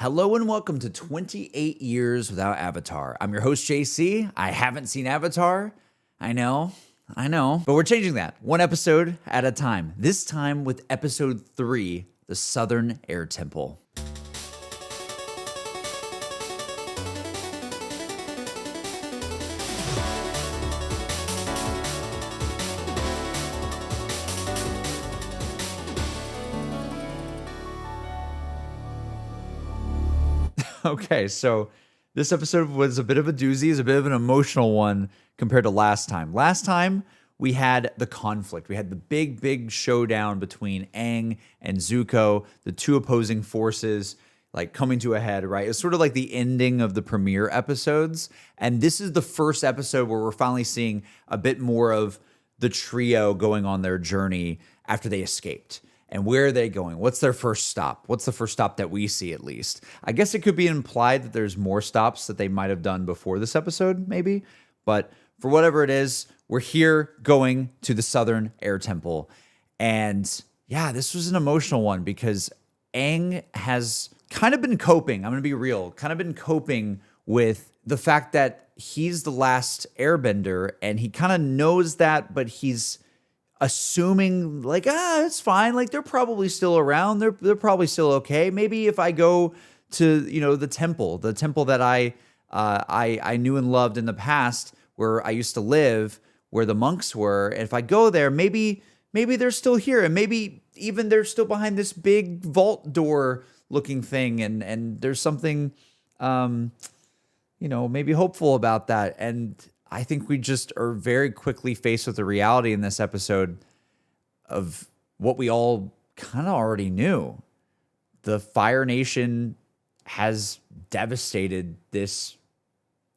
Hello and welcome to 28 Years Without Avatar. I'm your host, JC. I haven't seen Avatar. I know. But we're changing that one episode at a time. This time with episode 3, The Southern Air Temple. Okay, so this episode was a bit of a doozy, is a bit of an emotional one compared to last time. Last time, we had the conflict. We had the big showdown between Aang and Zuko, the two opposing forces, like coming to a head, right? It's sort of like the ending of the premiere episodes. And this is the first episode where we're finally seeing a bit more of the trio going on their journey after they escaped. And where are they going? What's their first stop? What's the first stop that we see, at least? I guess it could be implied that there's more stops that they might have done before this episode, maybe. But for whatever it is, we're here going to the Southern Air Temple. And yeah, this was an emotional one because Aang has kind of been coping, I'm going to be real, kind of been coping with the fact that he's the last airbender. And he kind of knows that, but he's assuming like, it's fine. Like they're probably still around. They're probably still okay. Maybe if I go to, the temple that I knew and loved in the past where I used to live, where the monks were. And if I go there, maybe they're still here. And maybe even they're still behind this big vault door looking thing. And there's something, maybe hopeful about that. And I think we just are very quickly faced with the reality in this episode of what we all kind of already knew. The Fire Nation has devastated this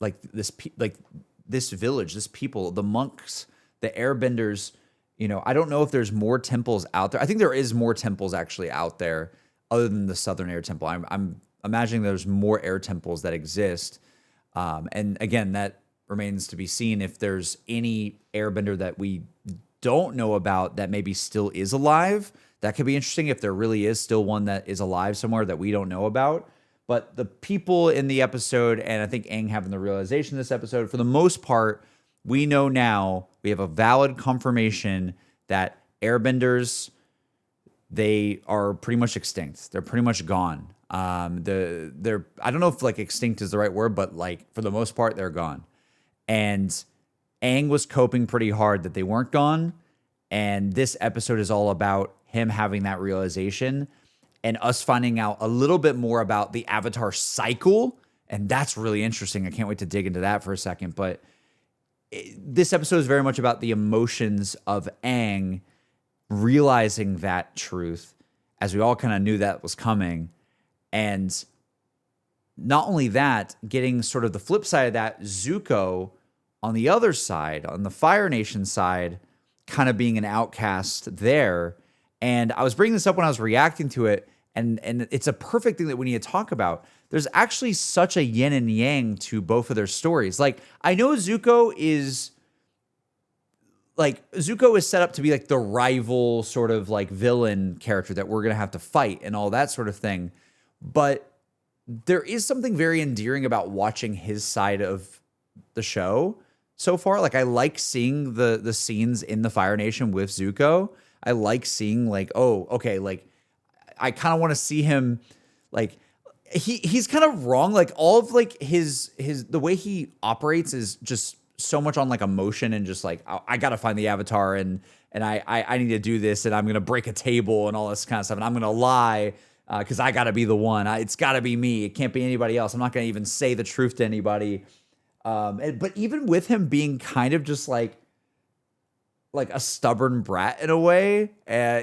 village, this people, the monks, the airbenders. I don't know if there's more temples out there. I think there is more temples actually out there other than the Southern Air Temple. I'm imagining there's more air temples that exist. And again, that remains to be seen if there's any airbender that we don't know about that maybe still is alive. That could be interesting if there really is still one that is alive somewhere that we don't know about. But the people in the episode, and I think Aang having the realization this episode, for the most part, we know now, we have a valid confirmation that airbenders, they are pretty much extinct. They're pretty much gone. They're I don't know if like extinct is the right word, but like for the most part, they're gone. And Aang was coping pretty hard that they weren't gone. And this episode is all about him having that realization and us finding out a little bit more about the Avatar cycle. And that's really interesting. I can't wait to dig into that for a second. But this episode is very much about the emotions of Aang realizing that truth, as we all kind of knew that was coming. And not only that, getting sort of the flip side of that, Zuko on the other side, on the Fire Nation side, kind of being an outcast there. And I was bringing this up when I was reacting to it, and it's a perfect thing that we need to talk about. There's actually such a yin and yang to both of their stories. Like, I know Zuko is set up to be like the rival sort of like villain character that we're going to have to fight and all that sort of thing. But there is something very endearing about watching his side of the show so far. Like, I like seeing the scenes in the Fire Nation with Zuko. I like seeing like, oh, okay, like I kind of want to see him like he's kind of wrong. Like all of like his the way he operates is just so much on like emotion and just like I gotta find the Avatar and I need to do this and I'm gonna break a table and all this kind of stuff and I'm gonna lie. Because I got to be the one. It's got to be me. It can't be anybody else. I'm not going to even say the truth to anybody. But even with him being kind of just like a stubborn brat in a way,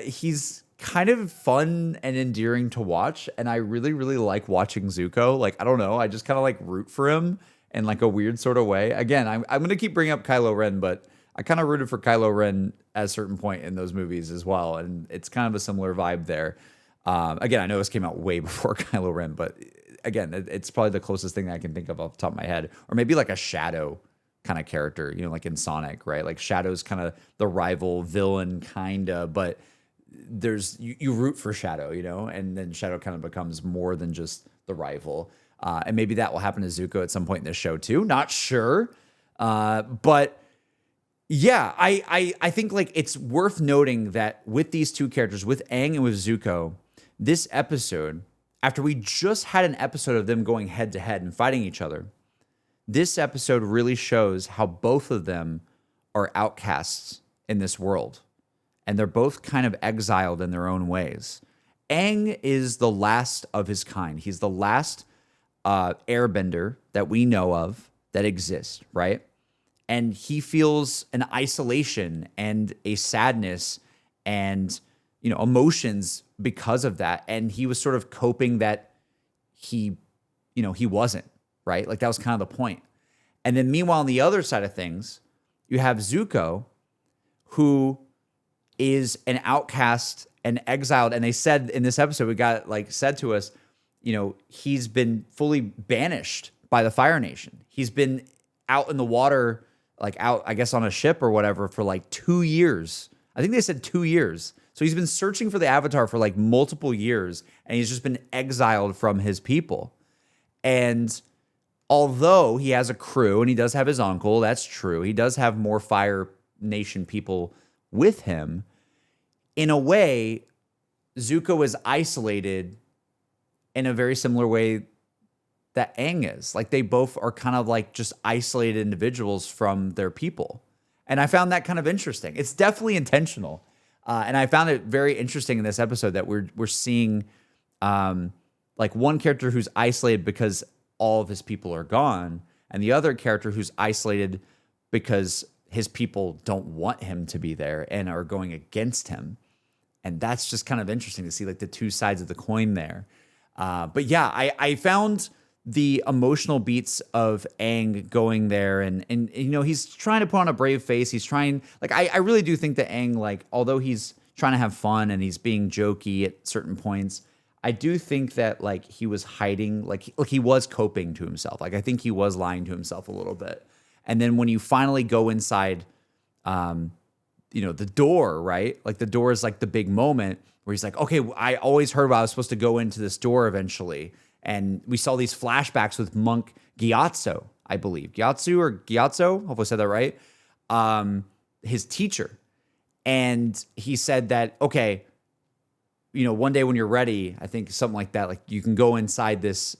he's kind of fun and endearing to watch. And I really, really like watching Zuko. Like, I don't know. I just kind of like root for him in like a weird sort of way. Again, I'm going to keep bringing up Kylo Ren, but I kind of rooted for Kylo Ren at a certain point in those movies as well. And it's kind of a similar vibe there. Again, I know this came out way before Kylo Ren, but again, it's probably the closest thing that I can think of off the top of my head. Or maybe like a Shadow kind of character, like in Sonic, right? Like Shadow's kind of the rival villain, kind of, but there's you root for Shadow, and then Shadow kind of becomes more than just the rival. And maybe that will happen to Zuko at some point in this show too. Not sure. But yeah, I think like it's worth noting that with these two characters, with Aang and with Zuko, this episode, after we just had an episode of them going head to head and fighting each other, this episode really shows how both of them are outcasts in this world. And they're both kind of exiled in their own ways. Aang is the last of his kind. He's the last airbender that we know of that exists, right? And he feels an isolation and a sadness and, you know, emotions because of that. And he was sort of coping that he wasn't, right? Like that was kind of the point. And then meanwhile, on the other side of things, you have Zuko, who is an outcast and exiled. And they said in this episode, we got like said to us, you know, he's been fully banished by the Fire Nation. He's been out in the water, like out, I guess, on a ship or whatever for like 2 years. I think they said 2 years. So he's been searching for the Avatar for like multiple years, and he's just been exiled from his people. And although he has a crew and he does have his uncle, that's true. He does have more Fire Nation people with him. In a way, Zuko is isolated in a very similar way that Aang is. Like they both are kind of like just isolated individuals from their people. And I found that kind of interesting. It's definitely intentional. And I found it very interesting in this episode that we're seeing like one character who's isolated because all of his people are gone, and the other character who's isolated because his people don't want him to be there and are going against him. And that's just kind of interesting to see like the two sides of the coin there. But yeah, I found the emotional beats of Aang going there and you know, he's trying to put on a brave face. He's trying, like, I really do think that Aang, like, although he's trying to have fun and he's being jokey at certain points, I do think that like he was hiding, like he was coping to himself. Like I think he was lying to himself a little bit. And then when you finally go inside, you know, the door, right? Like the door is like the big moment where he's like, okay, I always heard I was supposed to go into this door eventually. And we saw these flashbacks with monk Gyatso, I believe. Gyatso, hope I said that right. His teacher. And he said that, okay, you know, one day when you're ready, I think something like that, like you can go inside this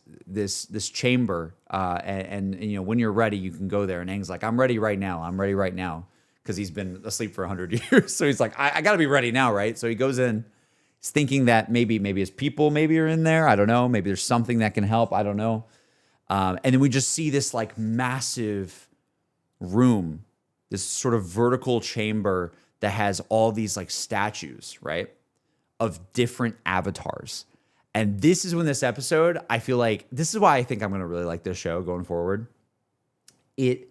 chamber, and you know, when you're ready, you can go there. And Aang's like, I'm ready right now. I'm ready right now. Because he's been asleep for 100 years. So he's like, I got to be ready now, right? So he goes in. He's thinking that maybe his people maybe are in there. I don't know. Maybe there's something that can help. I don't know. And then we just see this like massive room, this sort of vertical chamber that has all these like statues, right, of different avatars. And this is when this episode, I feel like, this is why I think I'm going to really like this show going forward. It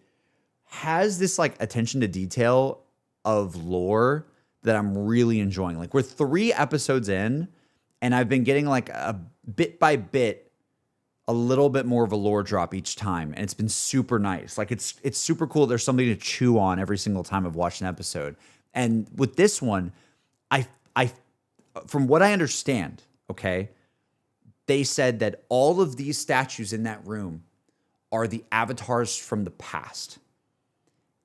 has this like attention to detail of lore that I'm really enjoying. Like we're 3 episodes in and I've been getting like a bit by bit, a little bit more of a lore drop each time. And it's been super nice. Like it's super cool. There's something to chew on every single time I've watched an episode. And with this one, I from what I understand, okay, they said that all of these statues in that room are the avatars from the past.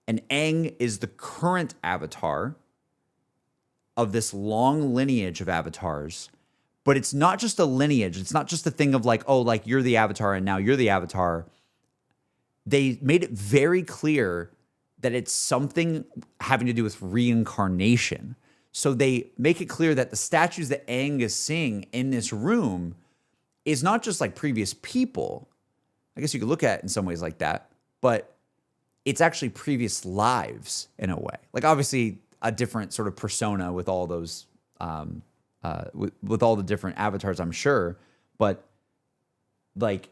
And Aang is the current avatar of this long lineage of avatars. But it's not just a lineage. It's not just a thing of like, oh, like you're the avatar and now you're the avatar. They made it very clear that it's something having to do with reincarnation. So they make it clear that the statues that Aang is seeing in this room is not just like previous people. I guess you could look at it in some ways like that. But it's actually previous lives in a way. Like obviously a different sort of persona with all those, with all the different avatars, I'm sure. But like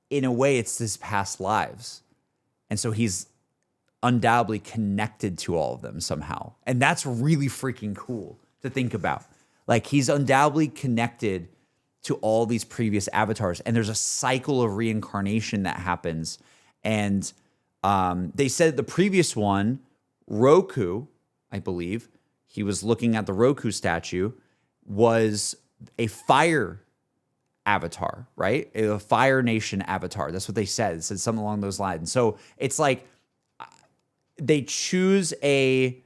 in a way, it's his past lives. And so he's undoubtedly connected to all of them somehow. And that's really freaking cool to think about. Like he's undoubtedly connected to all these previous avatars. And there's a cycle of reincarnation that happens. And they said the previous one, Roku, I believe, he was looking at the Roku statue, was a fire avatar, right? A Fire Nation avatar. That's what they said. It said something along those lines. So it's like they choose it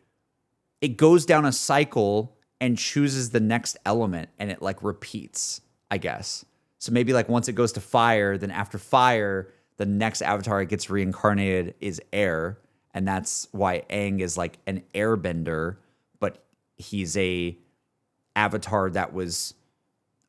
goes down a cycle and chooses the next element, and it like repeats, I guess. So maybe like once it goes to fire, then after fire, the next avatar it gets reincarnated is air. And that's why Aang is like an airbender, but he's a avatar that was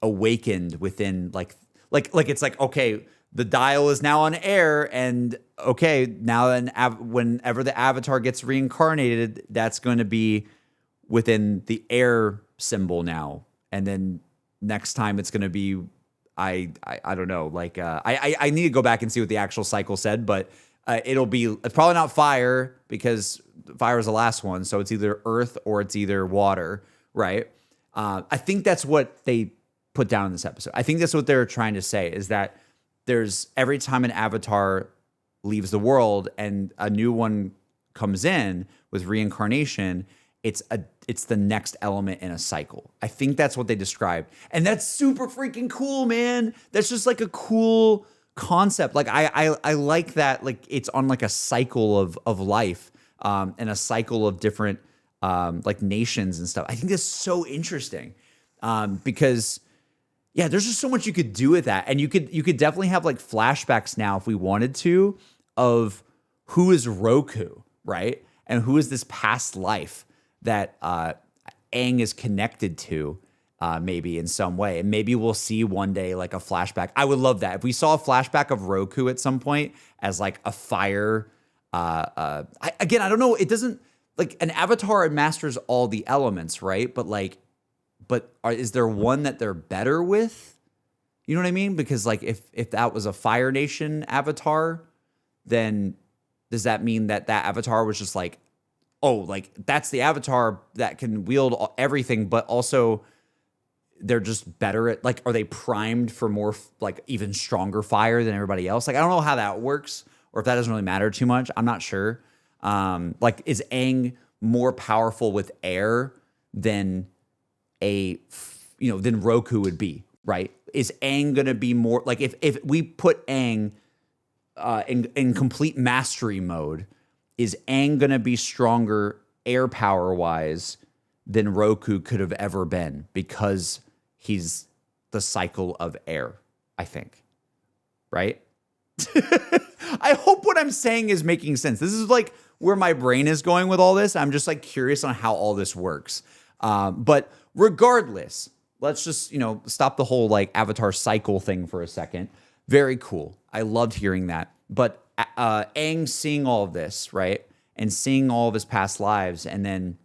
awakened within like it's like, okay, the dial is now on air, and okay, now whenever the avatar gets reincarnated, that's going to be within the air symbol now, and then next time it's going to be I don't know, like I need to go back and see what the actual cycle said, but it's probably not fire because fire was the last one, so it's either earth or it's either water, right? I think that's what they put down in this episode. I think that's what they're trying to say, is that there's every time an avatar leaves the world and a new one comes in with reincarnation, it's the next element in a cycle. I think that's what they described. And that's super freaking cool, man. That's just like a cool concept. Like I like that, like it's on like a cycle of life, and a cycle of different like nations and stuff. I think that's so interesting. Because yeah, there's just so much you could do with that. And you could definitely have like flashbacks now if we wanted to of who is Roku, right? And who is this past life that Aang is connected to, maybe in some way. And maybe we'll see one day like a flashback. I would love that. If we saw a flashback of Roku at some point as like a fire, I don't know. It doesn't, like an avatar, it masters all the elements, right? But is there one that they're better with? You know what I mean? Because like if that was a Fire Nation avatar, then does that mean that avatar was just like, oh, like that's the avatar that can wield everything, but also they're just better at, like, are they primed for more like even stronger fire than everybody else? Like, I don't know how that works, or if that doesn't really matter too much. I'm not sure. Like, is Aang more powerful with air than than Roku would be, right? Is Aang gonna be more like, if we put Aang in complete mastery mode, is Aang gonna be stronger air power wise than Roku could have ever been, because he's the cycle of air, I think, right? I hope what I'm saying is making sense. This is like where my brain is going with all this. I'm just like curious on how all this works. But regardless, let's just, stop the whole like avatar cycle thing for a second. Very cool. I loved hearing that. But Aang seeing all of this, right? And seeing all of his past lives, and then,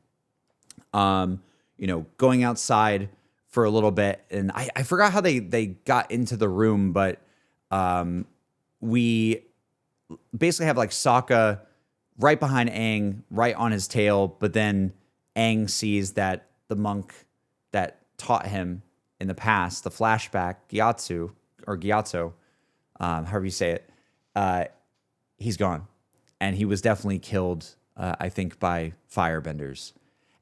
going outside for a little bit. And I forgot how they got into the room, but we basically have like Sokka right behind Aang, right on his tail. But then Aang sees that the monk that taught him in the past, the flashback, Gyatso, however you say it, he's gone. And he was definitely killed, I think, by firebenders.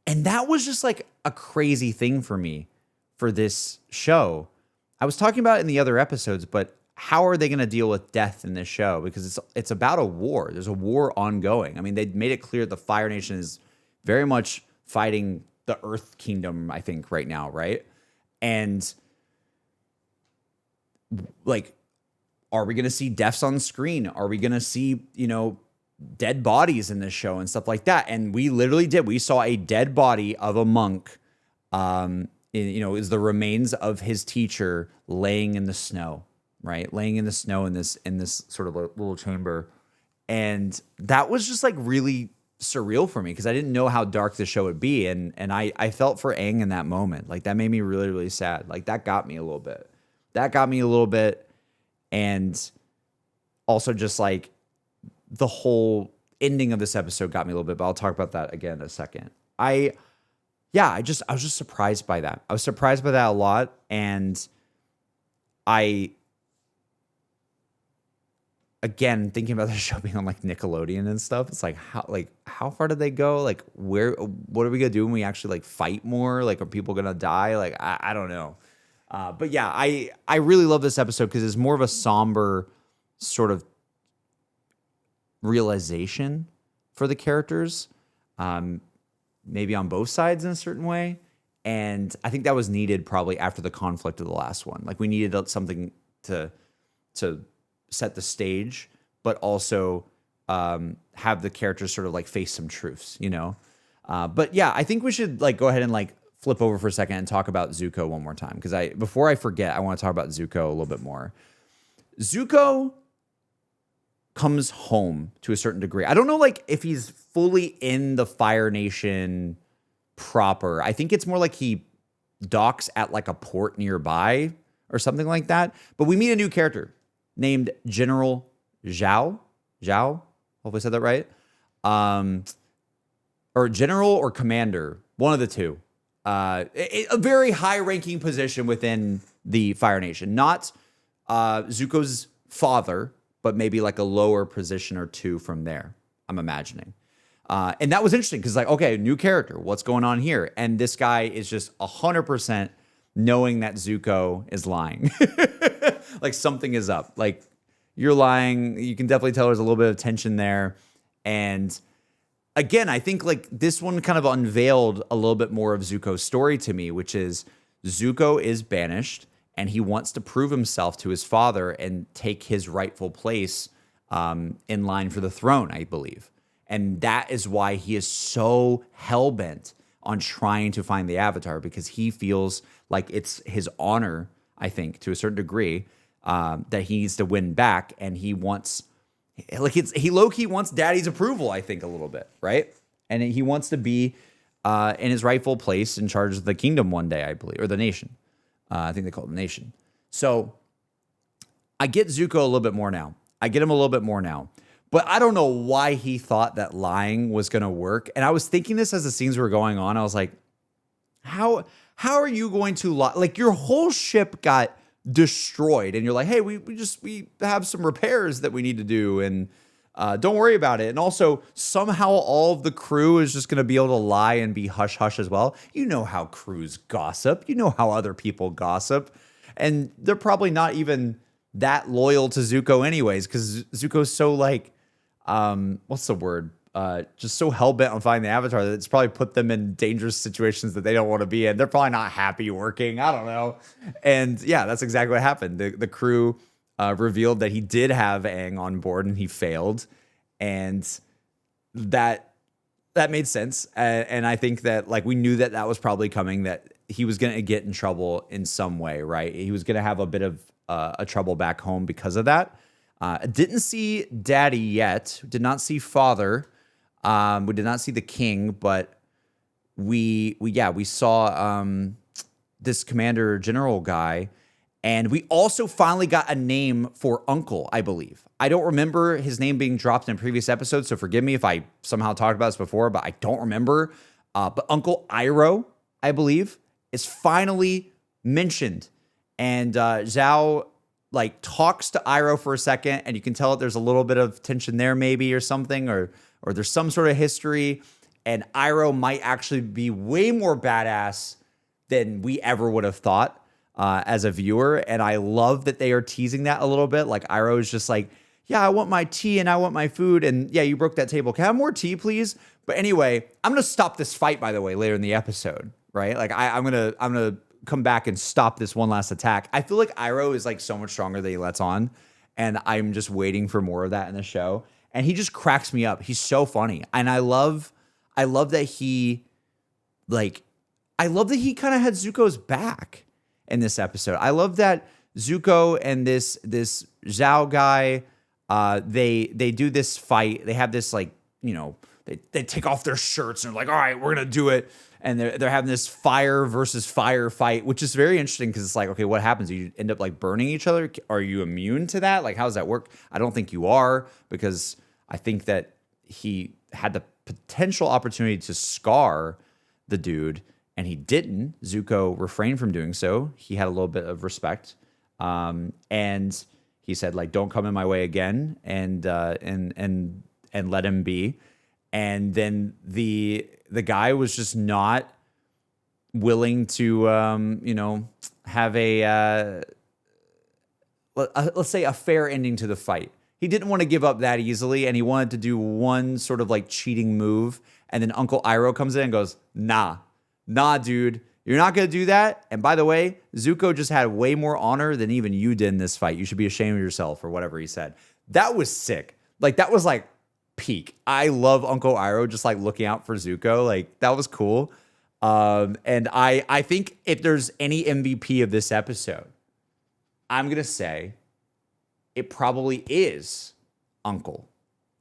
And that was just like a crazy thing for me for this show. I was talking about it in the other episodes, but how are they going to deal with death in this show? Because it's about a war. There's a war ongoing. I mean, they made it clear the Fire Nation is very much fighting the Earth Kingdom, I think, right now, right? And like, are we going to see deaths on screen? Are we going to see, dead bodies in this show and stuff like that? And we literally did. We saw a dead body of a monk, is the remains of his teacher laying in the snow, right? Laying in the snow in this sort of a little chamber. And that was just like really surreal for me, because I didn't know how dark the show would be. And I felt for Aang in that moment. Like, that made me really, really sad. Like, that got me a little bit. And also just like the whole ending of this episode got me a little bit, but I'll talk about that again in a second. I was just surprised by that. I was surprised by that a lot. And again, thinking about the show being on like Nickelodeon and stuff, it's like, how far did they go? Like, what are we gonna do when we actually like fight more? Like, are people gonna die? Like, I don't know. But yeah, I really love this episode because it's more of a somber sort of realization for the characters, maybe on both sides in a certain way. And I think that was needed probably after the conflict of the last one. Like we needed something to set the stage, but also have the characters sort of like face some truths, you know? But yeah, I think we should like go ahead and like flip over for a second and talk about Zuko one more time. Because before I forget, I want to talk about Zuko a little bit more. Zuko comes home to a certain degree. I don't know like if he's fully in the Fire Nation proper. I think it's more like he docks at like a port nearby or something like that. But we meet a new character named General Zhao. Zhao? Hope I said that right. Or General or Commander. One of the two. A very high-ranking position within the Fire Nation. Not Zuko's father, but maybe like a lower position or two from there, I'm imagining. And that was interesting because like, okay, new character. What's going on here? And this guy is just 100% knowing that Zuko is lying. Like something is up. Like you're lying. You can definitely tell there's a little bit of tension there. And again, I think like this one kind of unveiled a little bit more of Zuko's story to me, which is Zuko is banished and he wants to prove himself to his father and take his rightful place in line for the throne, I believe. And that is why he is so hell-bent on trying to find the Avatar, because he feels like it's his honor, I think, to a certain degree, that he needs to win back, and he wants... Like he low-key wants daddy's approval, I think, a little bit, right? And he wants to be in his rightful place in charge of the kingdom one day, I believe, or the nation. I think they call it the nation. So I get Zuko a little bit more now. But I don't know why he thought that lying was going to work. And I was thinking this as the scenes were going on. I was like, how are you going to lie? Like your whole ship got destroyed and you're like, hey, we have some repairs that we need to do and don't worry about it. And also somehow all of the crew is just going to be able to lie and be hush hush as well. You know how crews gossip. You know how other people gossip. And they're probably not even that loyal to Zuko anyways, because Zuko's so like, what's the word? Just so hell-bent on finding the Avatar that it's probably put them in dangerous situations that they don't want to be in. They're probably not happy working. I don't know. And yeah, that's exactly what happened. The crew revealed that he did have Aang on board and he failed. And that made sense. And I think that like we knew that was probably coming, that he was going to get in trouble in some way, right? He was going to have a bit of a trouble back home because of that. Didn't see daddy yet. Did not see father. We did not see the king, but we saw this commander general guy, and we also finally got a name for Uncle, I believe. I don't remember his name being dropped in previous episodes, so forgive me if I somehow talked about this before, but I don't remember. But Uncle Iroh, I believe, is finally mentioned, and Zhao like talks to Iroh for a second, and you can tell that there's a little bit of tension there maybe or something, or there's some sort of history, and Iroh might actually be way more badass than we ever would have thought as a viewer. And I love that they are teasing that a little bit. Like Iroh is just like, yeah, I want my tea and I want my food. And yeah, you broke that table. Can I have more tea, please? But anyway, I'm going to stop this fight, by the way, later in the episode, right? Like I'm going to come back and stop this one last attack. I feel like Iroh is like so much stronger than he lets on. And I'm just waiting for more of that in the show. And he just cracks me up. He's so funny. And I love that he kind of had Zuko's back in this episode. I love that Zuko and this Zhao guy, they do this fight. They have this like, you know, they take off their shirts and they're like, all right, we're going to do it. And they're having this fire versus fire fight, which is very interesting because it's like, okay, what happens? You end up like burning each other. Are you immune to that? Like, how does that work? I don't think you are, because I think that he had the potential opportunity to scar the dude and he didn't. Zuko refrained from doing so. He had a little bit of respect. And he said like, don't come in my way again, and let him be. And then the guy was just not willing to, have let's say a fair ending to the fight. He didn't want to give up that easily, and he wanted to do one sort of like cheating move. And then Uncle Iroh comes in and goes, nah, dude, you're not going to do that. And by the way, Zuko just had way more honor than even you did in this fight. You should be ashamed of yourself, or whatever he said. That was sick. Like, that was like peak. I love Uncle Iroh just like looking out for Zuko. Like, that was cool. And I think if there's any MVP of this episode, I'm going to say it probably is Uncle.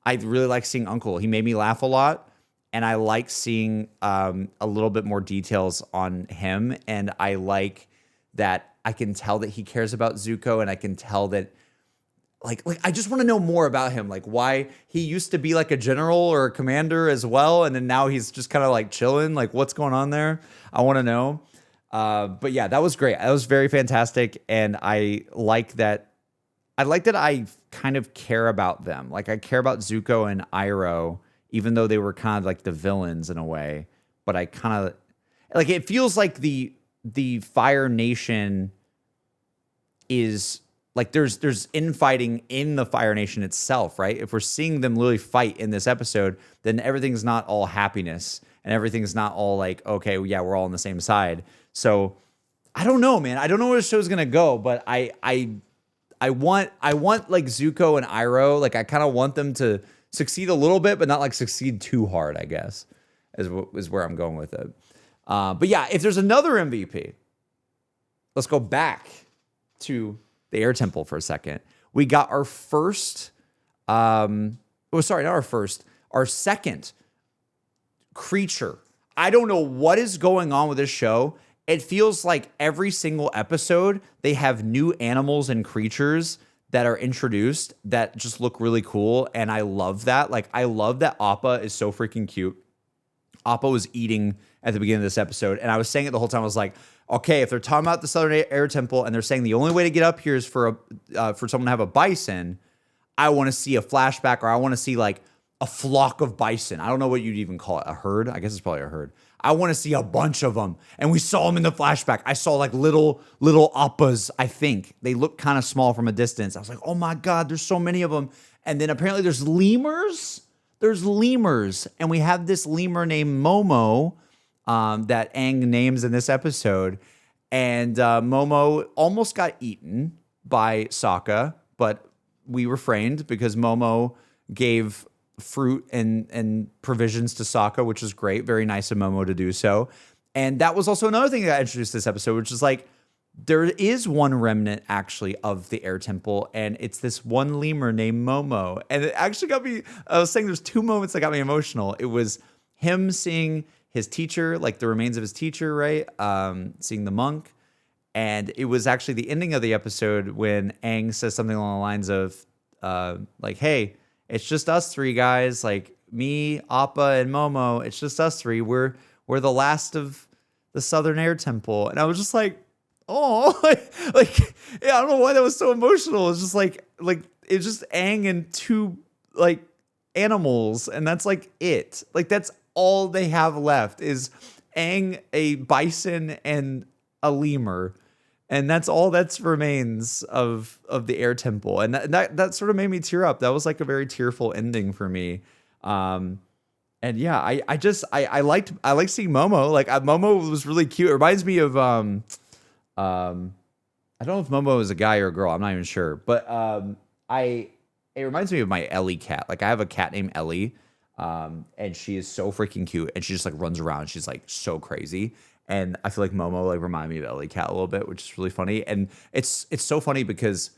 I really like seeing Uncle. He made me laugh a lot, and I like seeing a little bit more details on him, and I like that I can tell that he cares about Zuko, and I can tell that like I just want to know more about him, like why he used to be like a general or a commander as well, and then now he's just kind of like chilling. Like, what's going on there? I want to know. But yeah, that was great. That was very fantastic, and I like that. I kind of care about them. Like, I care about Zuko and Iroh, even though they were kind of like the villains in a way. But I kind of like, it feels like the Fire Nation is like there's infighting in the Fire Nation itself, right? If we're seeing them literally fight in this episode, then everything's not all happiness and everything's not all like, okay, yeah, we're all on the same side. So I don't know, man. I don't know where the show's gonna go, but I want like Zuko and Iroh, like I kind of want them to succeed a little bit, but not like succeed too hard, I guess, is where I'm going with it. But yeah, if there's another MVP, let's go back to the Air Temple for a second. We got our first, our second creature. I don't know what is going on with this show. It feels like every single episode, they have new animals and creatures that are introduced that just look really cool. And I love that. Like, I love that Appa is so freaking cute. Appa was eating at the beginning of this episode. And I was saying it the whole time. I was like, okay, if they're talking about the Southern Air Temple and they're saying the only way to get up here is for someone to have a bison, I want to see a flashback, or I want to see like a flock of bison. I don't know what you'd even call it. A herd? I guess it's probably a herd. I want to see a bunch of them. And we saw them in the flashback. I saw like little appas, I think. They look kind of small from a distance. I was like, oh my God, there's so many of them. And then apparently there's lemurs. There's lemurs. And we have this lemur named Momo that Aang names in this episode. And Momo almost got eaten by Sokka, but we refrained because Momo gave fruit and provisions to Sokka, which was great. Very nice of Momo to do so. And that was also another thing that got introduced this episode, which is like, there is one remnant actually of the Air Temple, and it's this one lemur named Momo. And it actually got me, I was saying there's two moments that got me emotional. It was him seeing his teacher, like the remains of his teacher, right? Seeing the monk. And it was actually the ending of the episode when Aang says something along the lines of like, hey, it's just us three guys, like me, Appa, and Momo. It's just us three. We're the last of the Southern Air Temple. And I was just like, oh, like yeah, I don't know why that was so emotional. It's just like it's just Aang and two like animals, and that's like it. Like, that's all they have left is Aang, a bison, and a lemur. And that's all that's remains of the Air Temple. And that sort of made me tear up. That was like a very tearful ending for me. And yeah, I like seeing Momo. Like, Momo was really cute. It reminds me of I don't know if Momo is a guy or a girl. I'm not even sure. But it reminds me of my Ellie cat. Like, I have a cat named Ellie. And she is so freaking cute. And she just like runs around. She's like so crazy. And I feel like Momo like reminded me of Ellie Cat a little bit, which is really funny. And it's so funny because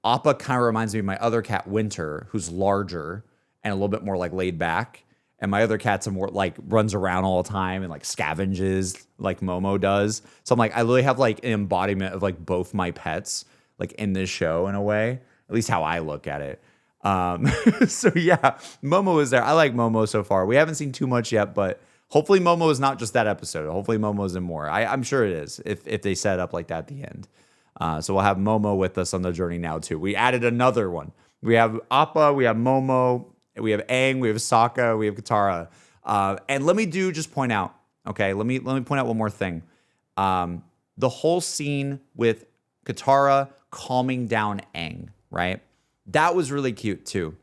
Appa kind of reminds me of my other cat, Winter, who's larger and a little bit more like laid back. And my other cat's a more like runs around all the time and like scavenges like Momo does. So I'm like, I literally have like an embodiment of like both my pets like in this show in a way, at least how I look at it. So yeah, Momo is there. I like Momo so far. We haven't seen too much yet, but hopefully Momo is not just that episode. Hopefully Momo is in more. I'm sure it is if they set it up like that at the end. So we'll have Momo with us on the journey now too. We added another one. We have Appa, we have Momo, we have Aang, we have Sokka, we have Katara. And let me just point out, Okay, let me point out one more thing. The whole scene with Katara calming down Aang, right? That was really cute too.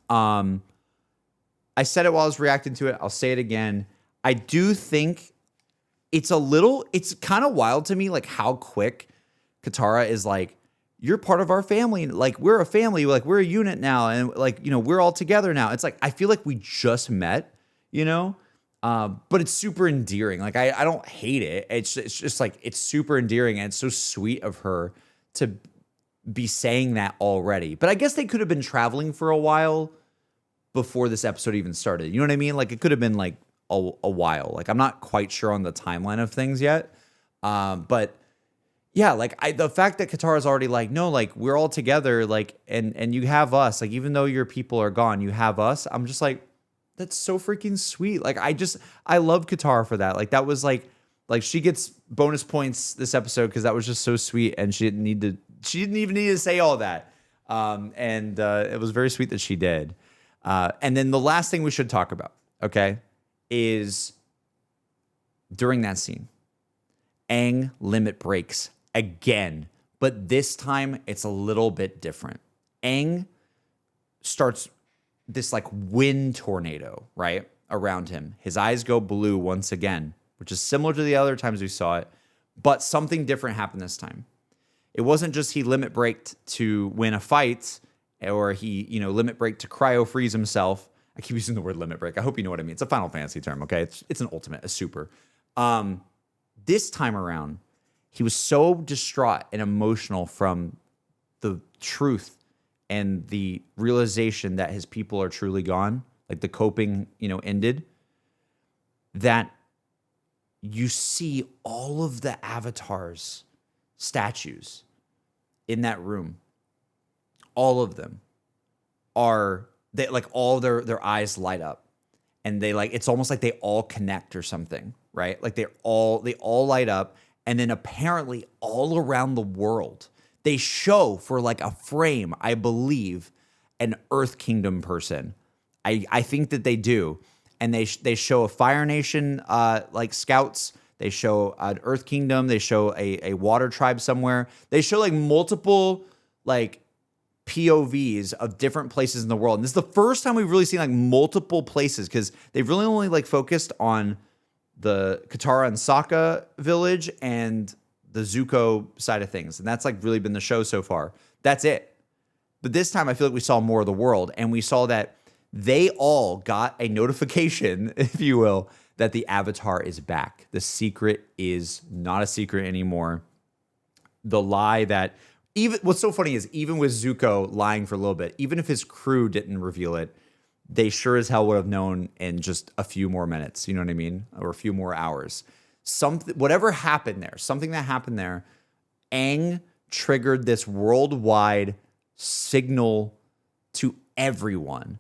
I said it while I was reacting to it. I'll say it again. I do think it's kind of wild to me, like how quick Katara is like, you're part of our family. Like, we're a family. Like, we're a unit now. And like, we're all together now. It's like, I feel like we just met, but it's super endearing. Like, I don't hate it. It's just like, it's super endearing. And it's so sweet of her to be saying that already. But I guess they could have been traveling for a while before this episode even started. You know what I mean? Like, it could have been like a while. Like, I'm not quite sure on the timeline of things yet. But yeah, like the fact that Katara's already like, no, like we're all together, like, and you have us, like, even though your people are gone, you have us. I'm just like, that's so freaking sweet. Like, I love Katara for that. Like, that was like she gets bonus points this episode because that was just so sweet, and she didn't even need to say all that. And it was very sweet that she did. And then the last thing we should talk about, okay, is during that scene, Aang limit breaks again, but this time it's a little bit different. Aang starts this like wind tornado, right, around him. His eyes go blue once again, which is similar to the other times we saw it, but something different happened this time. It wasn't just he limit braked to win a fight, or he, limit break to cryo freeze himself. I keep using the word limit break. I hope you know what I mean. It's a Final Fantasy term, okay? It's an ultimate, a super. This time around, he was so distraught and emotional from the truth and the realization that his people are truly gone, like the coping, ended, that you see all of the avatars, statues in that room. All of them they like all their eyes light up, and they like, it's almost like they all connect or something, right? Like they all light up. And then apparently all around the world, they show for like a frame, I believe, an Earth Kingdom person. I think that they do. And they show a Fire Nation like scouts. They show an Earth Kingdom. They show a water tribe somewhere. They show like multiple like POVs of different places in the world. And this is the first time we've really seen like multiple places, because they've really only like focused on the Katara and Sokka village and the Zuko side of things. And that's like really been the show so far. That's it. But this time I feel like we saw more of the world, and we saw that they all got a notification, if you will, that the Avatar is back. The secret is not a secret anymore. The lie that what's so funny is even with Zuko lying for a little bit, even if his crew didn't reveal it, they sure as hell would have known in just a few more minutes, you know what I mean? Or a few more hours. Whatever happened there, something that happened there, Aang triggered this worldwide signal to everyone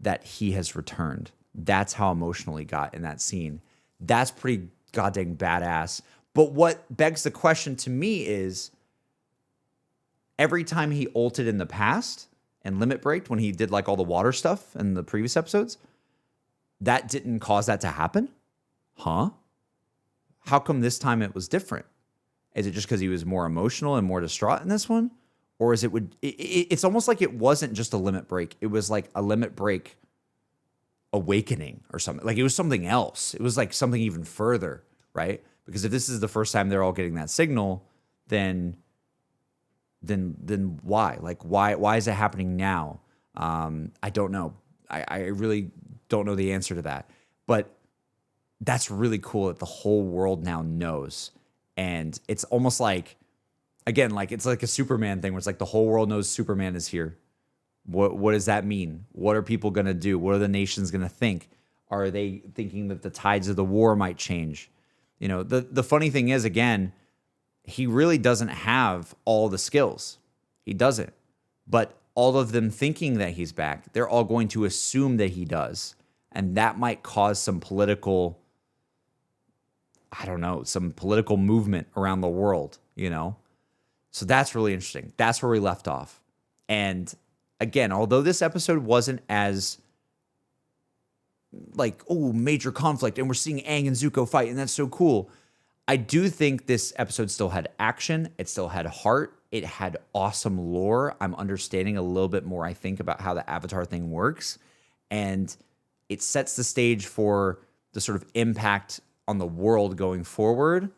that he has returned. That's how emotional he got in that scene. That's pretty goddamn badass. But what begs the question to me is, every time he ulted in the past and limit breaked, when he did like all the water stuff in the previous episodes, that didn't cause that to happen? Huh? How come this time it was different? Is it just because he was more emotional and more distraught in this one? Or is it's almost like it wasn't just a limit break. It was like a limit break awakening or something. Like it was something else. It was like something even further, right? Because if this is the first time they're all getting that signal, then why? Like why is it happening now? I don't know. I really don't know the answer to that. But that's really cool that the whole world now knows. And it's almost like, again, like it's like a Superman thing where it's like the whole world knows Superman is here. What does that mean? What are people going to do? What are the nations going to think? Are they thinking that the tides of the war might change? You know, the funny thing is, again, he really doesn't have all the skills. He doesn't. But all of them thinking that he's back, they're all going to assume that he does. And that might cause some political, I don't know, some political movement around the world, you know? So that's really interesting. That's where we left off. And again, although this episode wasn't as like, oh, major conflict, and we're seeing Aang and Zuko fight, and that's so cool. I do think this episode still had action. It still had heart. It had awesome lore. I'm understanding a little bit more, I think, about how the Avatar thing works. And it sets the stage for the sort of impact on the world going forward.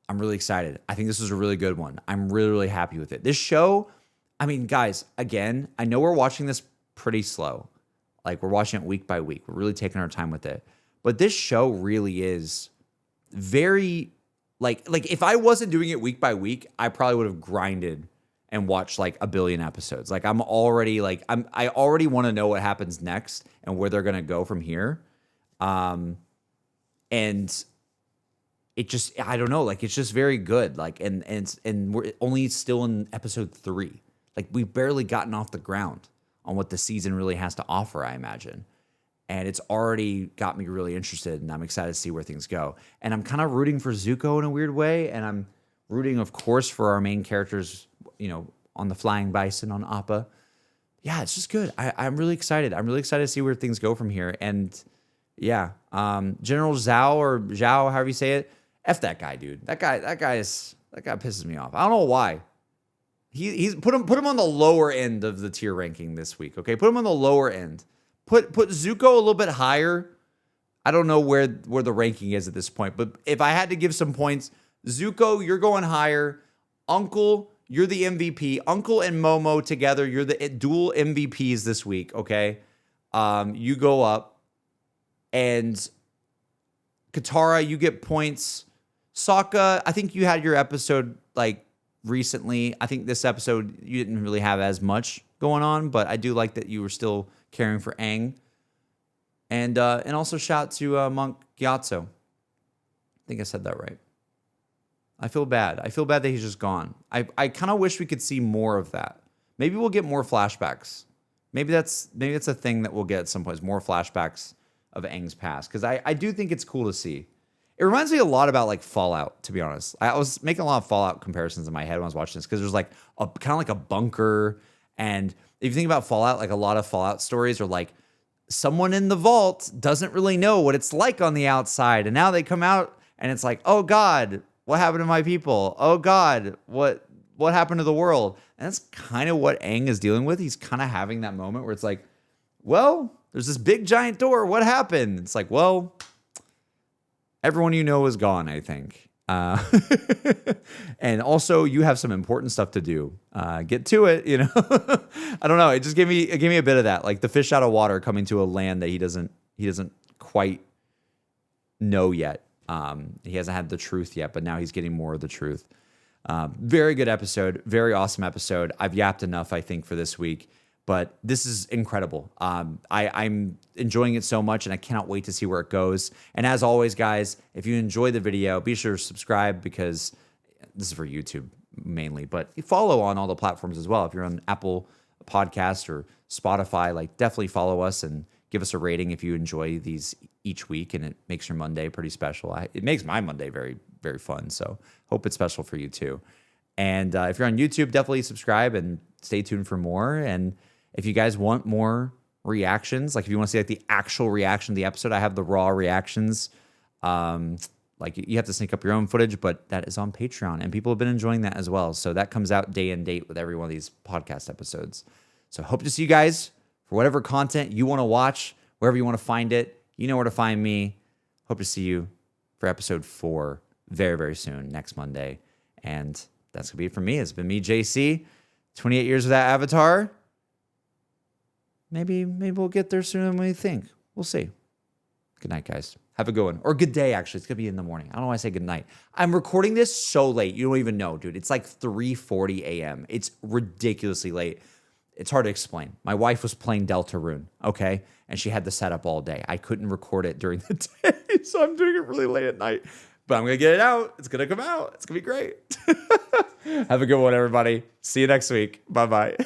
I'm really excited. I think this was a really good one. I'm really, really happy with it. This show, I mean, guys, again, I know we're watching this pretty slow. Like, we're watching it week by week. We're really taking our time with it. But this show really is very, like if I wasn't doing it week by week, I probably would have grinded and watched like a billion episodes. Like, I'm already like, I already want to know what happens next and where they're going to go from here. And it just, I don't know, like, it's just very good. Like, and we're only still in episode 3. Like, we've barely gotten off the ground on what the season really has to offer, I imagine. And it's already got me really interested, and I'm excited to see where things go. And I'm kind of rooting for Zuko in a weird way, and I'm rooting, of course, for our main characters, on the Flying Bison, on Appa. Yeah, it's just good. I'm really excited. I'm really excited to see where things go from here. And yeah, General Zhao, or Zhao, however you say it, F that guy, dude. That guy pisses me off. I don't know why. He's put him on the lower end of the tier ranking this week. Okay, put him on the lower end. Put Zuko a little bit higher. I don't know where the ranking is at this point, but if I had to give some points, Zuko, you're going higher. Uncle, you're the MVP. Uncle and Momo together, you're the dual MVPs this week. Okay, you go up, and Katara, you get points. Sokka, I think you had your episode like recently. I think this episode you didn't really have as much going on, but I do like that you were still caring for Aang. And also shout to Monk Gyatso. I think I said that right. I feel bad. I feel bad that he's just gone. I kind of wish we could see more of that. Maybe we'll get more flashbacks. Maybe that's a thing that we'll get at some point, is more flashbacks of Aang's past. Because I do think it's cool to see. It reminds me a lot about like Fallout, to be honest. I was making a lot of Fallout comparisons in my head when I was watching this, because there's like kind of like a bunker. And if you think about Fallout, like a lot of Fallout stories are like someone in the vault doesn't really know what it's like on the outside. And now they come out and it's like, oh God, what happened to my people? Oh God, what happened to the world? And that's kind of what Aang is dealing with. He's kind of having that moment where it's like, well, there's this big giant door. What happened? It's like, well, everyone you know is gone, I think. And also, you have some important stuff to do. Get to it, I don't know. It just gave me a bit of that, like the fish out of water coming to a land that he doesn't quite know yet. He hasn't had the truth yet, but now he's getting more of the truth. Very good episode, very awesome episode. I've yapped enough, I think, for this week. But this is incredible. I'm enjoying it so much, and I cannot wait to see where it goes. And as always, guys, if you enjoy the video, be sure to subscribe, because this is for YouTube mainly. But follow on all the platforms as well. If you're on Apple Podcast or Spotify, like, definitely follow us and give us a rating if you enjoy these each week, and it makes your Monday pretty special. It makes my Monday very, very fun. So hope it's special for you too. And if you're on YouTube, definitely subscribe and stay tuned for more. And if you guys want more reactions, like if you want to see like the actual reaction to the episode, I have the raw reactions. Like, you have to sync up your own footage, but that is on Patreon, and people have been enjoying that as well. So that comes out day and date with every one of these podcast episodes. So hope to see you guys for whatever content you want to watch, wherever you want to find it. You know where to find me. Hope to see you for episode 4 very, very soon, next Monday. And that's going to be it for me. It's been me, JC. 28 years without Avatar. Maybe we'll get there sooner than we think. We'll see. Good night, guys. Have a good one. Or good day, actually. It's going to be in the morning. I don't know why I say good night. I'm recording this so late. You don't even know, dude. It's like 3:40 a.m. It's ridiculously late. It's hard to explain. My wife was playing Deltarune, okay? And she had the setup all day. I couldn't record it during the day, so I'm doing it really late at night. But I'm going to get it out. It's going to come out. It's going to be great. Have a good one, everybody. See you next week. Bye-bye.